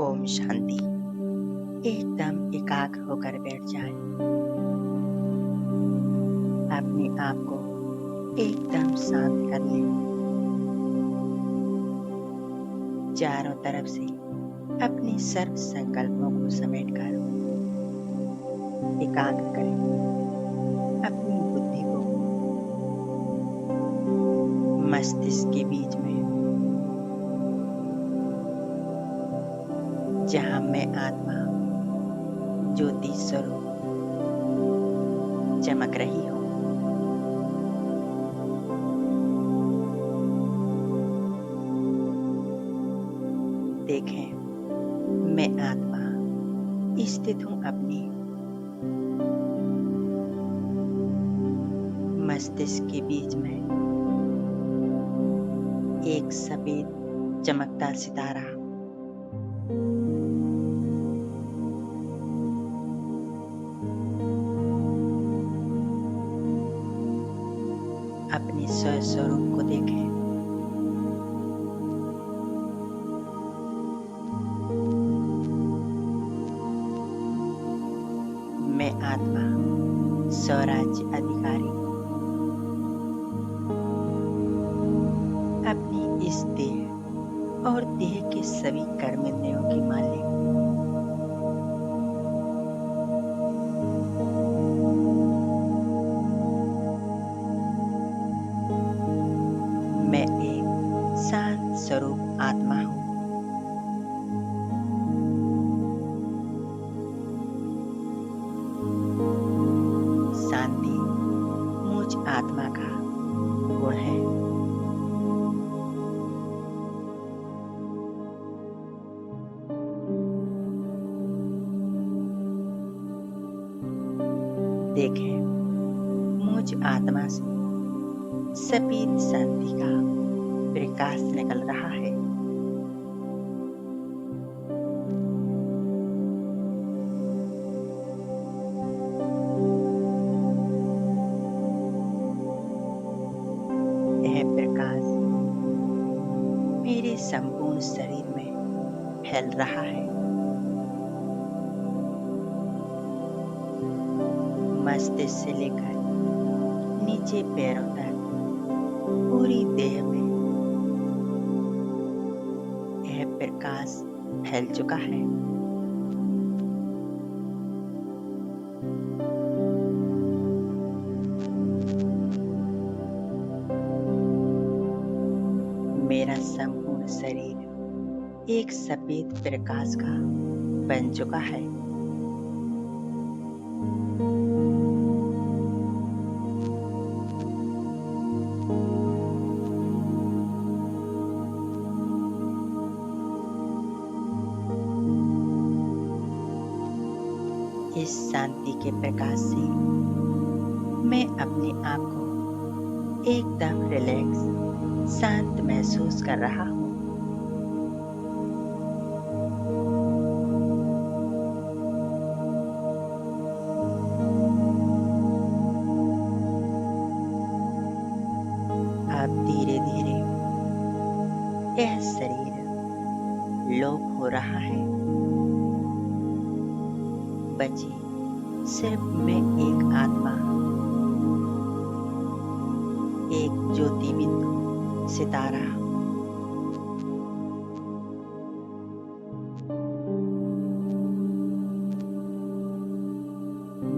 ओम शांति। एकदम एकाग्र होकर बैठ जाएं। अपने आप को एकदम शांत कर लें। चारों तरफ से अपने सर्व संकल्पों को समेटकर एकाग्र करें। अपनी बुद्धि को मस्तिष्क के बीच में, जहां मैं आत्मा ज्योति स्वरूप चमक रही हूँ, देखें मैं आत्मा स्थित हूँ अपनी मस्तिष्क के बीच में। एक सफेद चमकता सितारा अपने स्वस्वरूप को देखें। मैं आत्मा स्वराज्य अधिकारी अपनी इस देह और देह के सभी कर्मेंद्रियों की मालिक। मैं एक शांत स्वरूप आत्मा हूँ। शांति मुझ आत्मा का गुण है। देखें मुझ आत्मा से सफेद शांति का प्रकाश निकल रहा है। यह प्रकाश मेरे संपूर्ण शरीर में फैल रहा है। मस्तिष्क से लेकर नीचे पैरों तक पूरी देह में यह प्रकाश फैल चुका है। मेरा संपूर्ण शरीर एक सफेद प्रकाश का बन चुका है। इस शांति के प्रकाश से मैं अपने आप को एकदम रिलैक्स, शांत महसूस कर रहा हूँ। अब धीरे धीरे यह शरीर लोप हो रहा है। बची सिर्फ मैं एक आत्मा, एक ज्योति बिंदु सितारा।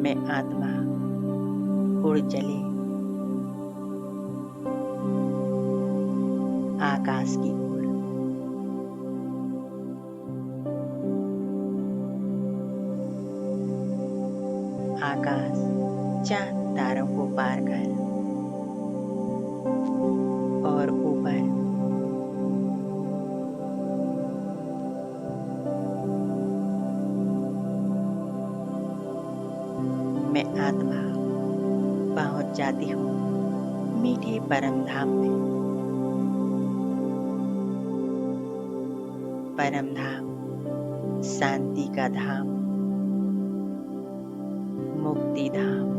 मैं आत्मा उड़ चले आकाश की ओर। आकाश चांद तारों को पार कर और ऊपर मैं आत्मा पहुंच जाती हूँ मीठे परम धाम में। परम धाम शांति का धाम, मुक्ति धाम।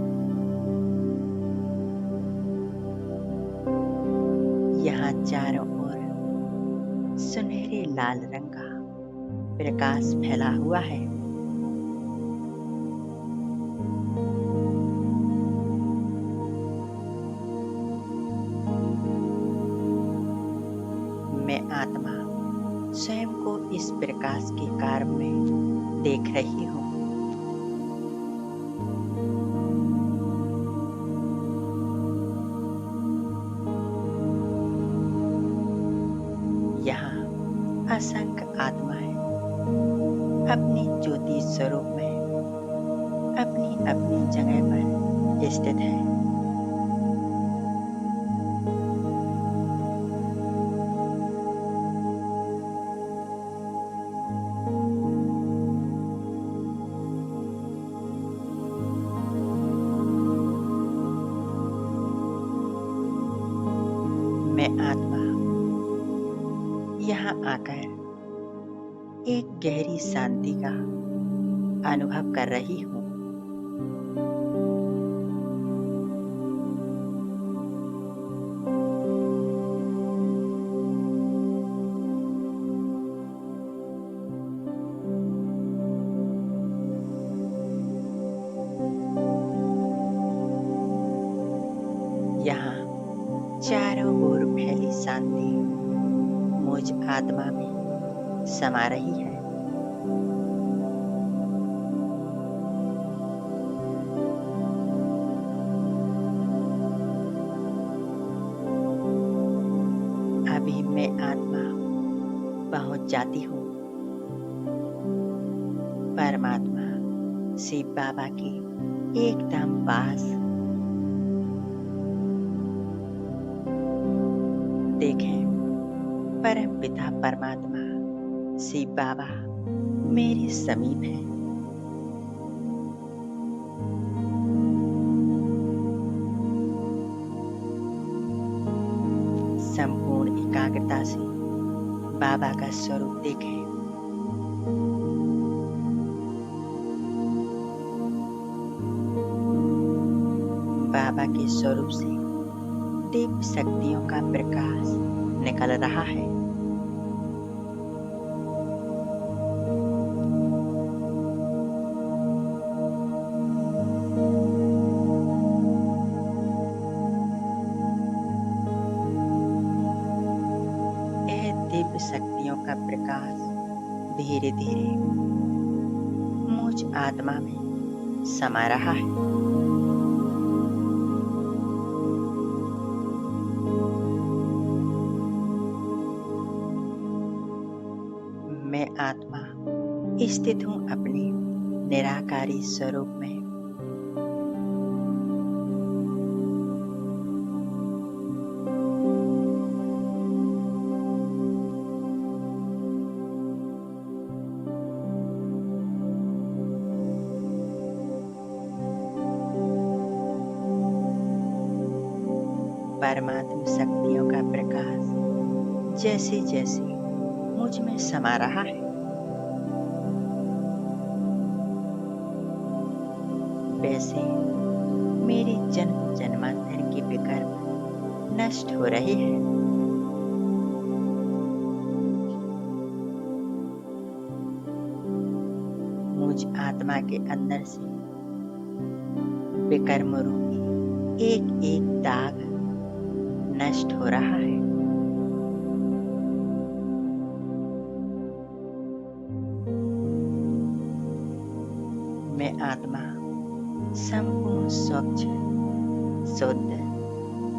यहाँ चारों ओर सुनहरे लाल रंग का प्रकाश फैला हुआ है। मैं आत्मा स्वयं को इस प्रकाश के कार्य में देख रही हूँ। यहाँ असंख्य आत्माएं अपनी ज्योति स्वरूप में अपनी अपनी जगह पर स्थित है। मैं आत्मा यहाँ आकर एक गहरी शांति का अनुभव कर रही हूँ। यहाँ चारों ओर फैली शांति मुझ आत्मा में समा रही है। अभी मैं आत्मा पहुंच जाती हूँ परमात्मा शिव बाबा के एकदम पास। देखें, परम पिता परमात्मा शिव बाबा मेरे समीप है। संपूर्ण एकाग्रता से बाबा का स्वरूप देखें। बाबा के स्वरूप से दिव्य शक्तियों का प्रकाश निकल रहा है। यह दिव्य शक्तियों का प्रकाश धीरे धीरे मुझ आत्मा में समा रहा है। मैं आत्मा स्थित हूँ अपने निराकारी स्वरूप में। परमात्म शक्तियों का प्रकाश जैसे जैसे मुझ में समा रहा है, वैसे मेरे जन्म जन्मांतर के विकर्म नष्ट हो रहे हैं। मुझ आत्मा के अंदर से विकर्म रूपी एक एक दाग नष्ट हो रहा है। मैं आत्मा संपूर्ण स्वच्छ, शुद्ध,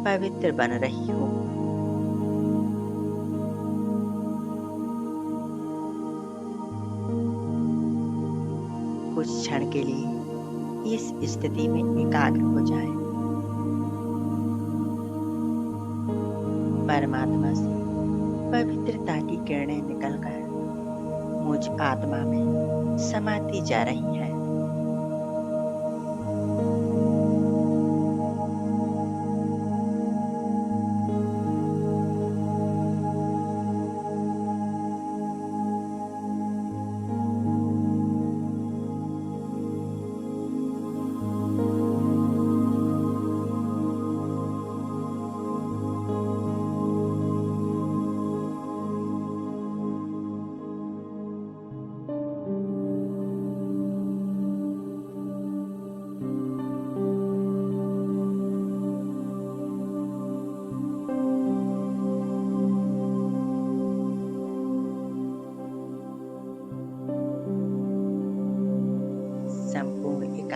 पवित्र बन रही हूँ। कुछ क्षण के लिए इस स्थिति में एकाग्र हो जाएं। परमात्मा से पवित्रता की किरणें निकलकर मुझ आत्मा में समाती जा रही हैं।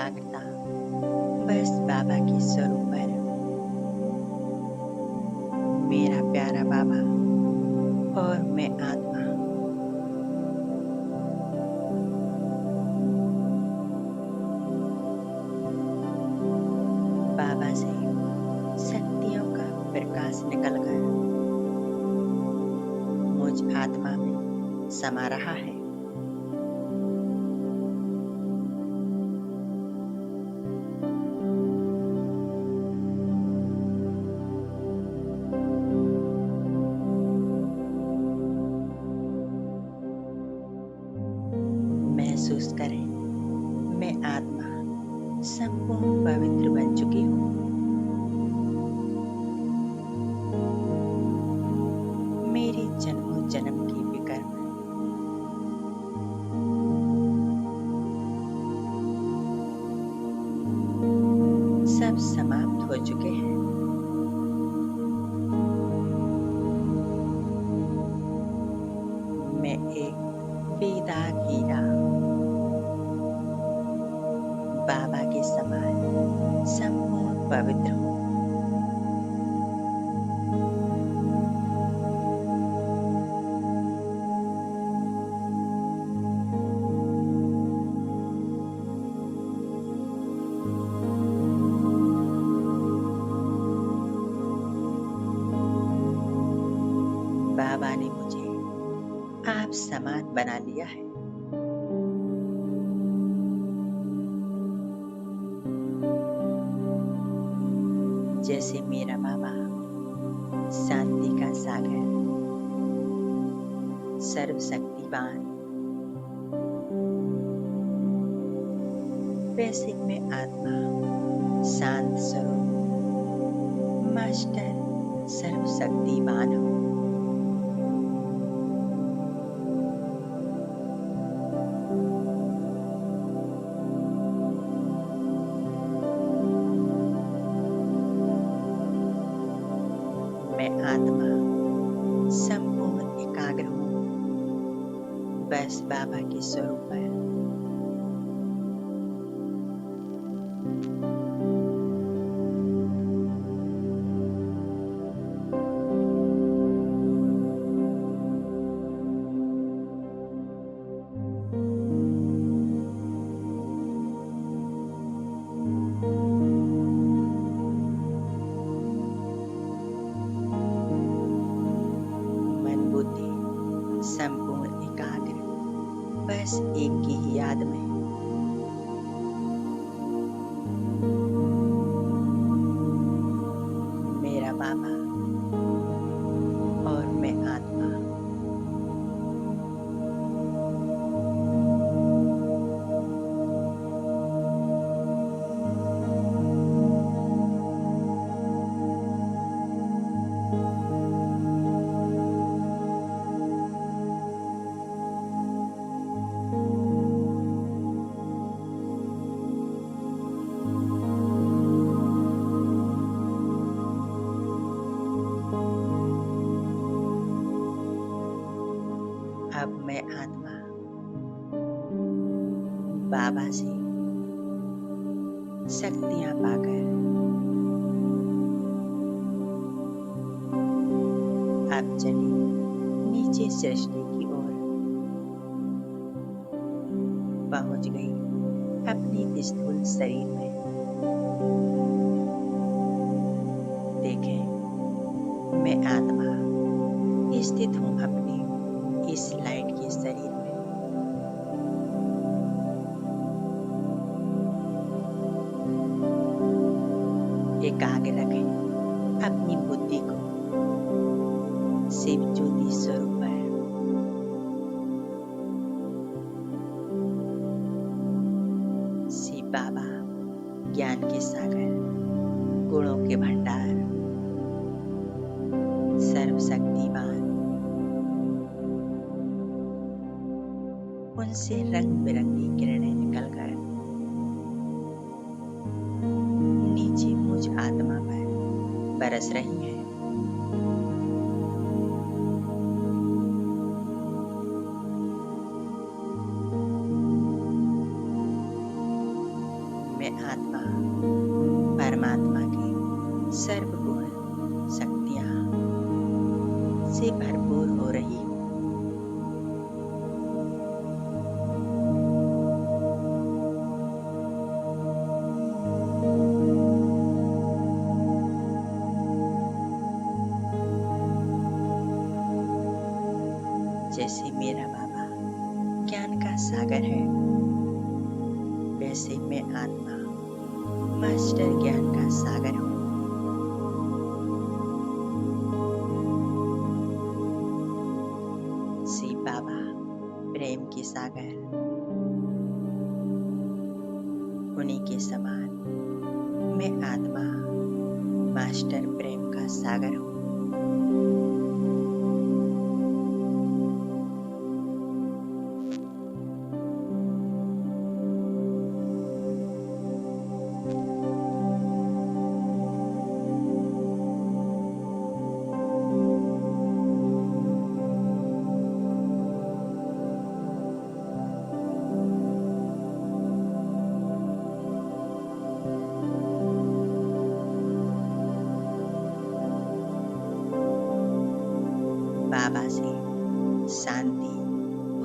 एकाग्रता बस बाबा के स्वरूप पर। मेरा प्यारा बाबा और मैं आत्मा। बाबा से शक्तियों का प्रकाश निकलकर मुझ आत्मा में समा रहा है। महसूस करें, मैं आत्मा संपूर्ण पवित्र बन चुकी हूँ। मेरे जन्मों जन्म की विकर्म सब समाप्त हो चुके हैं। मैं एक बेदाग हीरा बाबा के समान संपूर्ण पवित्र हूँ। बाबा ने मुझे आप समान बना लिया है। जैसे मेरा बाबा शांति का सागर, सर्वशक्तिवान, वैसे मैं आत्मा शांत स्वरूप मास्टर सर्वशक्तिवान हूँ। मैं आत्मा संपूर्ण एकाग्र हूँ बस बाबा के स्वरूप पर। संपूर्ण एकाग्र बस एक की ही याद में। मेरा बाबा और मैं आत्मा। अब मैं आत्मा बाबा से शक्तियां पाकर अब चली नीचे सृष्टि की ओर पहुंच गई अपनी स्थूल शरीर में। देखें, मैं आत्मा स्थित हूँ अपनी इस लाइट के शरीर में। एकाग्र रखें अपनी बुद्धि को शिव ज्योति स्वरूप पर। शिव बाबा ज्ञान के सागर, गुणों के भंडार, सर्वशक्तिमान, उनसे रंग बिरंगी किरणें निकलकर नीचे मुझ आत्मा पर बरस रही हैं। में आत्मा परमात्मा की सर्वगुण शक्तियां से भरपूर हो रही हूँ। जैसे मेरा बाबा ज्ञान का सागर है, वैसे मैं आत्मा मास्टर ज्ञान का सागर हूँ। शिव बाबा प्रेम के सागर, उन्हीं के समान मैं आत्मा मास्टर प्रेम का सागर हूँ। बाबा से शांति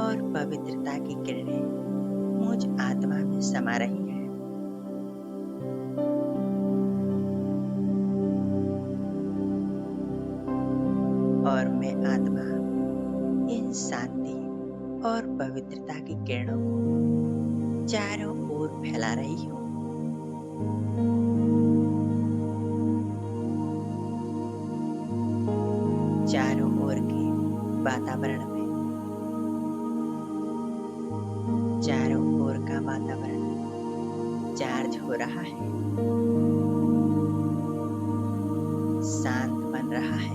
और पवित्रता की किरणें मुझ आत्मा में समा रही हैं। और मैं आत्मा इन शांति और पवित्रता की किरणों को चारों ओर फैला रही हूँ। चारों ओर के वातावरण में, चारों ओर का वातावरण चार्ज हो रहा है, शांत बन रहा है।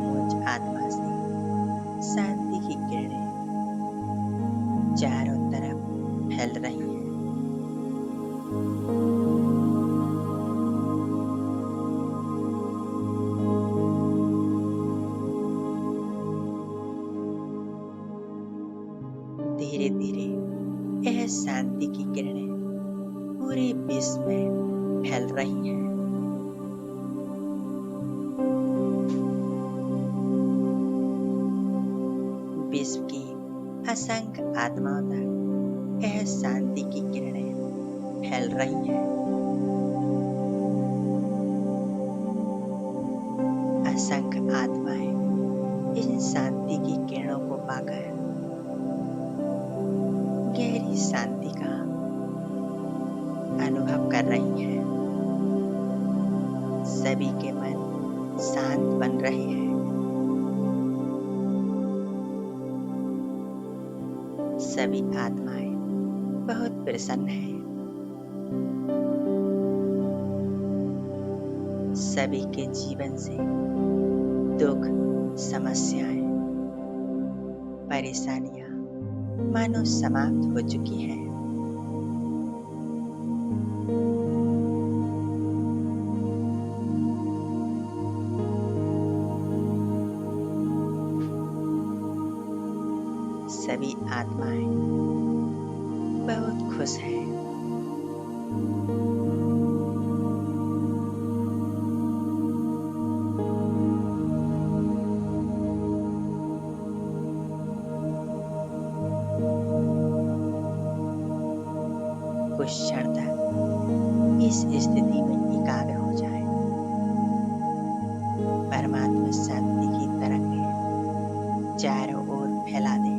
मुझ आत्मा से शांति की किरणें चारों तरफ फैल रही हैं। धीरे धीरे यह शांति की किरणें पूरे विश्व में फैल रही हैं। विश्व की असंख्य आत्माओं तक यह शांति की किरणें फैल रही हैं। असंख्य आत्माएं इन शांति की किरणों को पाकर गहरी शांति का अनुभव कर रही हैं। सभी के मन शांत बन रहे हैं। सभी आत्माएं बहुत प्रसन्न हैं। सभी के जीवन से दुख, समस्याएं, परेशानियां मानो समाप्त हो चुकी हैं। सभी आत्माएं बहुत खुश हैं। कुछ क्षण तक इस स्थिति में एकाग्र हो जाएं। परमात्मा शांति की तरंगें चारों ओर फैला दें।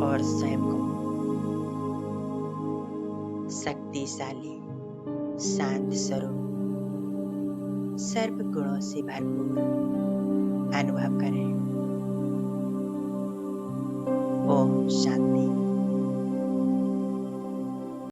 और स्वयं को शक्तिशाली, शांत स्वरूप, सर्व गुणों से भरपूर अनुभव करें। ओम शांति।